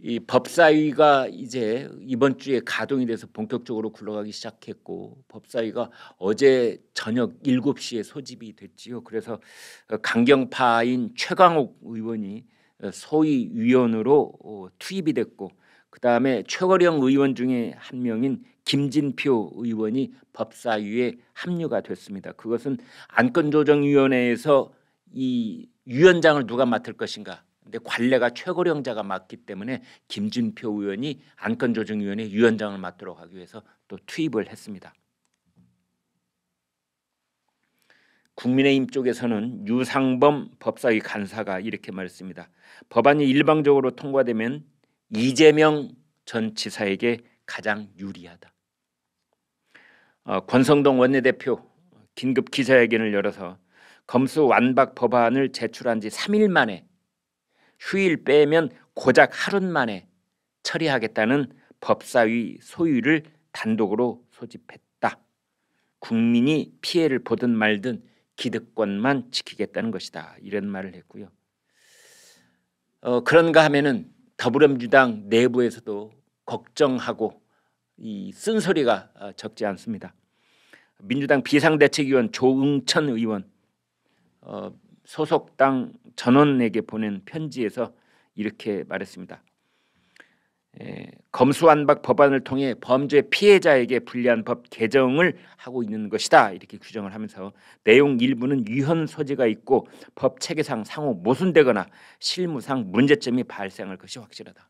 이 법사위가 이제 이번 주에 가동이 돼서 본격적으로 굴러가기 시작했고, 법사위가 어제 저녁 7시에 소집이 됐지요. 그래서 강경파인 최강욱 의원이 소위 위원으로 투입이 됐고, 그다음에 최거령 의원 중에 한 명인 김진표 의원이 법사위에 합류가 됐습니다. 그것은 안건조정위원회에서 이 위원장을 누가 맡을 것인가, 근데 관례가 최고령자가 맡기 때문에 김진표 의원이 안건조정위원회 위원장을 맡도록 하기 위해서 또 투입을 했습니다. 국민의힘 쪽에서는 유상범 법사위 간사가 이렇게 말했습니다. 법안이 일방적으로 통과되면 이재명 전 지사에게 가장 유리하다. 권성동 원내대표 긴급 기자회견을 열어서 검수완박 법안을 제출한 지 3일 만에, 휴일 빼면 고작 하루 만에 처리하겠다는 법사위 소위를 단독으로 소집했다. 국민이 피해를 보든 말든 기득권만 지키겠다는 것이다. 이런 말을 했고요. 그런가 하면은 더불어민주당 내부에서도 걱정하고 이 쓴소리가 적지 않습니다. 민주당 비상대책위원 조응천 의원 소속 당 전원에게 보낸 편지에서 이렇게 말했습니다. 검수완박 법안을 통해 범죄 피해자에게 불리한 법 개정을 하고 있는 것이다, 이렇게 규정을 하면서 내용 일부는 위헌 소지가 있고 법 체계상 상호 모순되거나 실무상 문제점이 발생할 것이 확실하다.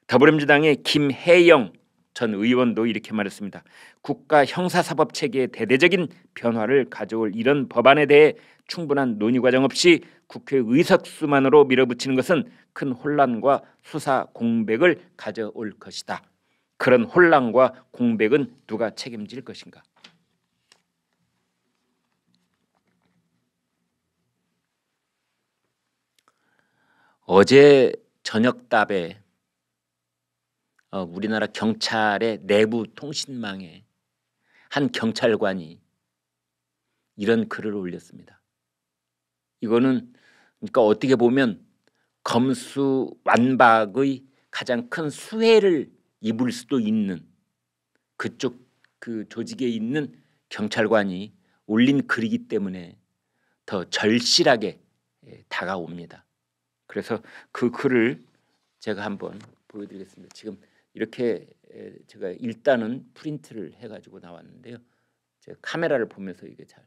더불어민주당의 김혜영 전 의원도 이렇게 말했습니다. 국가 형사사법 체계의 대대적인 변화를 가져올 이런 법안에 대해 충분한 논의 과정 없이 국회 의석수만으로 밀어붙이는 것은 큰 혼란과 수사 공백을 가져올 것이다. 그런 혼란과 공백은 누가 책임질 것인가? 어제 저녁답에 우리나라 경찰의 내부 통신망에 한 경찰관이 이런 글을 올렸습니다. 이거는 그러니까 어떻게 보면 검수완박의 가장 큰 수혜를 입을 수도 있는 그쪽 그 조직에 있는 경찰관이 올린 글이기 때문에 더 절실하게 다가옵니다. 그래서 그 글을 제가 한번 보여드리겠습니다. 지금 이렇게 제가 일단은 프린트를 해가지고 나왔는데요. 제가 카메라를 보면서 이게 잘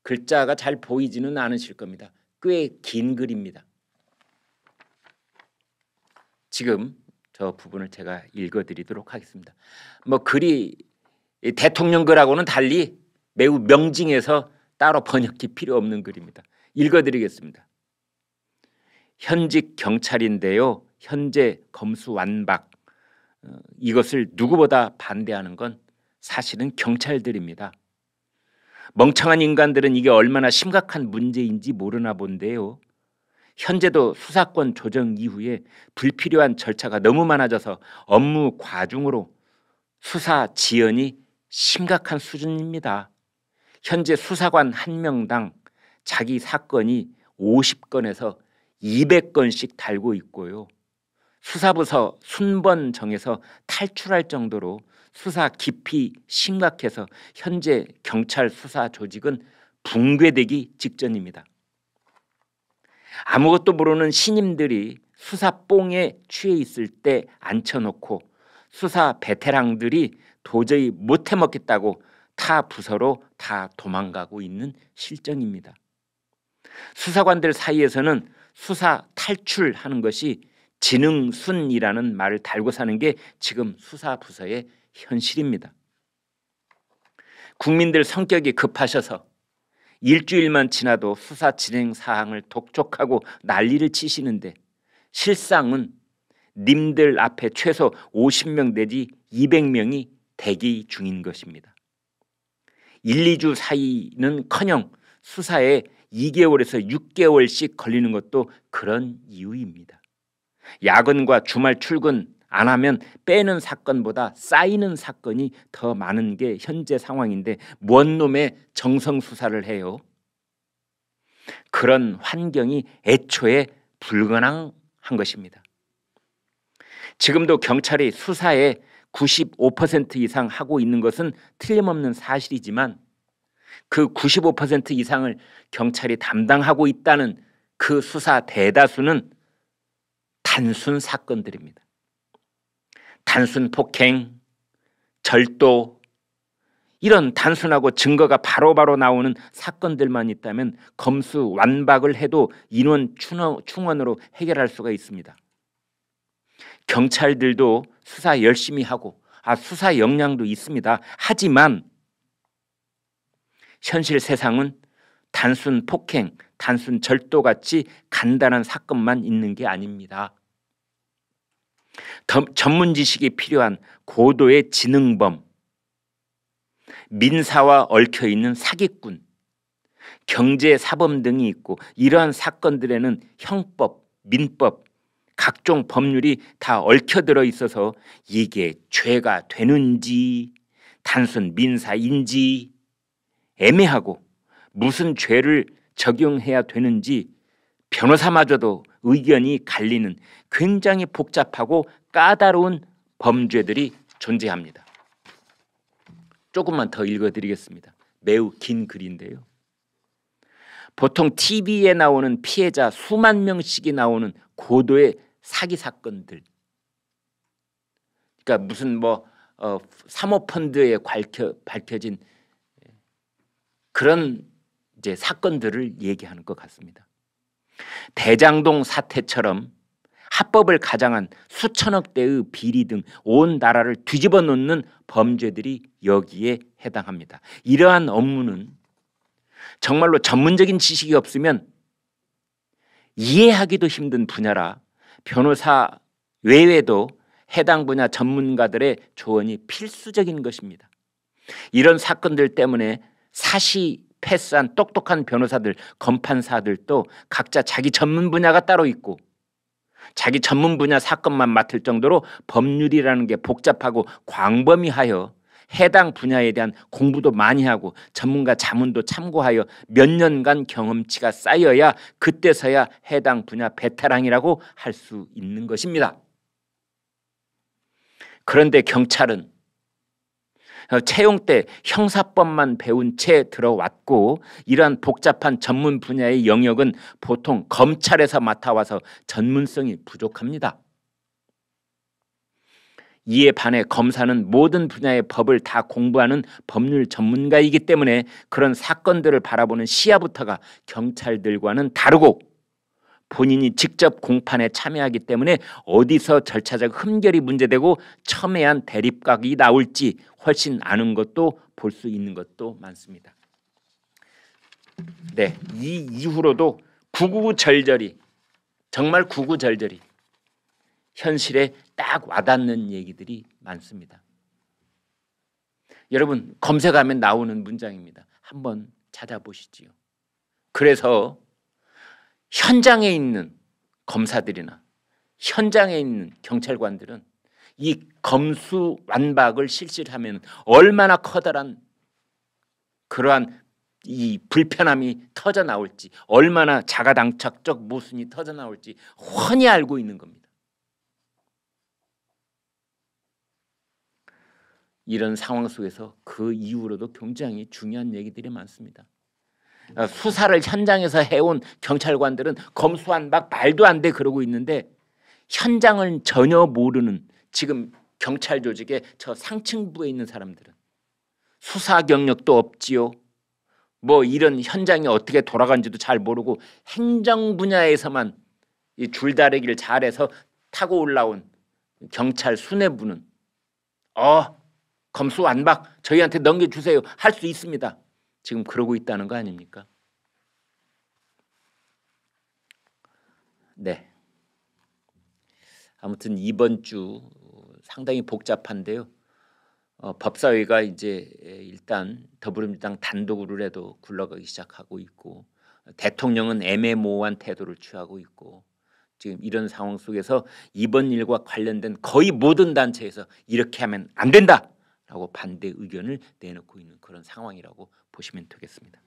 글자가 잘 보이지는 않으실 겁니다. 꽤 긴 글입니다. 지금 저 부분을 제가 읽어드리도록 하겠습니다. 뭐 글이 대통령 글하고는 달리 매우 명징해서 따로 번역기 필요 없는 글입니다. 읽어드리겠습니다. 현직 경찰인데요, 현재 검수완박, 이것을 누구보다 반대하는 건 사실은 경찰들입니다. 멍청한 인간들은 이게 얼마나 심각한 문제인지 모르나 본데요. 현재도 수사권 조정 이후에 불필요한 절차가 너무 많아져서 업무 과중으로 수사 지연이 심각한 수준입니다. 현재 수사관 한 명당 자기 사건이 50건에서 200건씩 달고 있고요. 수사부서 순번 정해서 탈출할 정도로 수사 깊이 심각해서 현재 경찰 수사 조직은 붕괴되기 직전입니다. 아무것도 모르는 신임들이 수사뽕에 취해 있을 때 앉혀놓고 수사 베테랑들이 도저히 못 해먹겠다고 타 부서로 다 도망가고 있는 실정입니다. 수사관들 사이에서는 수사 탈출하는 것이 지능순이라는 말을 달고 사는 게 지금 수사부서의 현실입니다. 국민들 성격이 급하셔서 일주일만 지나도 수사 진행 사항을 독촉하고 난리를 치시는데 실상은 님들 앞에 최소 50명 내지 200명이 대기 중인 것입니다. 1, 2주 사이는커녕 수사에 2개월에서 6개월씩 걸리는 것도 그런 이유입니다. 야근과 주말 출근 안 하면 빼는 사건보다 쌓이는 사건이 더 많은 게 현재 상황인데 뭔 놈의 정성 수사를 해요? 그런 환경이 애초에 불가능한 것입니다. 지금도 경찰이 수사에 95% 이상 하고 있는 것은 틀림없는 사실이지만 그 95% 이상을 경찰이 담당하고 있다는 그 수사 대다수는 단순 사건들입니다. 단순 폭행, 절도, 이런 단순하고 증거가 바로바로 나오는 사건들만 있다면 검수완박을 해도 인원 충원으로 해결할 수가 있습니다. 경찰들도 수사 열심히 하고 수사 역량도 있습니다. 하지만 현실 세상은 단순 폭행, 단순 절도같이 간단한 사건만 있는 게 아닙니다. 전문 지식이 필요한 고도의 지능범, 민사와 얽혀있는 사기꾼, 경제사범 등이 있고 이러한 사건들에는 형법, 민법, 각종 법률이 다 얽혀들어 있어서 이게 죄가 되는지 단순 민사인지 애매하고 무슨 죄를 적용해야 되는지 변호사마저도 의견이 갈리는 굉장히 복잡하고 까다로운 범죄들이 존재합니다. 조금만 더 읽어드리겠습니다. 매우 긴 글인데요. 보통 TV에 나오는 피해자 수만 명씩이 나오는 고도의 사기 사건들, 그러니까 무슨 사모펀드에 밝혀진 그런 이제 사건들을 얘기하는 것 같습니다. 대장동 사태처럼 합법을 가장한 수천억 대의 비리 등 온 나라를 뒤집어 놓는 범죄들이 여기에 해당합니다. 이러한 업무는 정말로 전문적인 지식이 없으면 이해하기도 힘든 분야라 변호사 외에도 해당 분야 전문가들의 조언이 필수적인 것입니다. 이런 사건들 때문에 사시 패스한 똑똑한 변호사들, 검판사들도 각자 자기 전문 분야가 따로 있고 자기 전문 분야 사건만 맡을 정도로 법률이라는 게 복잡하고 광범위하여 해당 분야에 대한 공부도 많이 하고 전문가 자문도 참고하여 몇 년간 경험치가 쌓여야 그때서야 해당 분야 베테랑이라고 할 수 있는 것입니다. 그런데 경찰은 채용 때 형사법만 배운 채 들어왔고 이러한 복잡한 전문 분야의 영역은 보통 검찰에서 맡아와서 전문성이 부족합니다. 이에 반해 검사는 모든 분야의 법을 다 공부하는 법률 전문가이기 때문에 그런 사건들을 바라보는 시야부터가 경찰들과는 다르고 본인이 직접 공판에 참여하기 때문에 어디서 절차적 흠결이 문제되고 첨예한 대립각이 나올지 훨씬 아는 것도 볼 수 있는 것도 많습니다. 네, 이 이후로도 구구절절히 정말 구구절절히 현실에 딱 와닿는 얘기들이 많습니다. 여러분 검색하면 나오는 문장입니다. 한번 찾아보시지요. 그래서 현장에 있는 검사들이나 현장에 있는 경찰관들은 이 검수완박을 실시를 하면 얼마나 커다란 그러한 이 불편함이 터져 나올지, 얼마나 자가당착적 모순이 터져 나올지 훤히 알고 있는 겁니다. 이런 상황 속에서 그 이후로도 굉장히 중요한 얘기들이 많습니다. 수사를 현장에서 해온 경찰관들은 검수완박 말도 안 돼 그러고 있는데 현장을 전혀 모르는 지금 경찰 조직의 저 상층부에 있는 사람들은 수사 경력도 없지요. 이런 현장이 어떻게 돌아가는지도 잘 모르고 행정 분야에서만 이 줄다리기를 잘해서 타고 올라온 경찰 수뇌부는 검수완박 저희한테 넘겨주세요 할 수 있습니다. 지금 그러고 있다는 거 아닙니까? 네. 아무튼 이번 주 상당히 복잡한데요. 법사위가 이제 일단 더불어민주당 단독으로라도 굴러가기 시작하고 있고 대통령은 애매모호한 태도를 취하고 있고 지금 이런 상황 속에서 이번 일과 관련된 거의 모든 단체에서 이렇게 하면 안 된다라고 반대 의견을 내놓고 있는 그런 상황이라고 보시면 되겠습니다.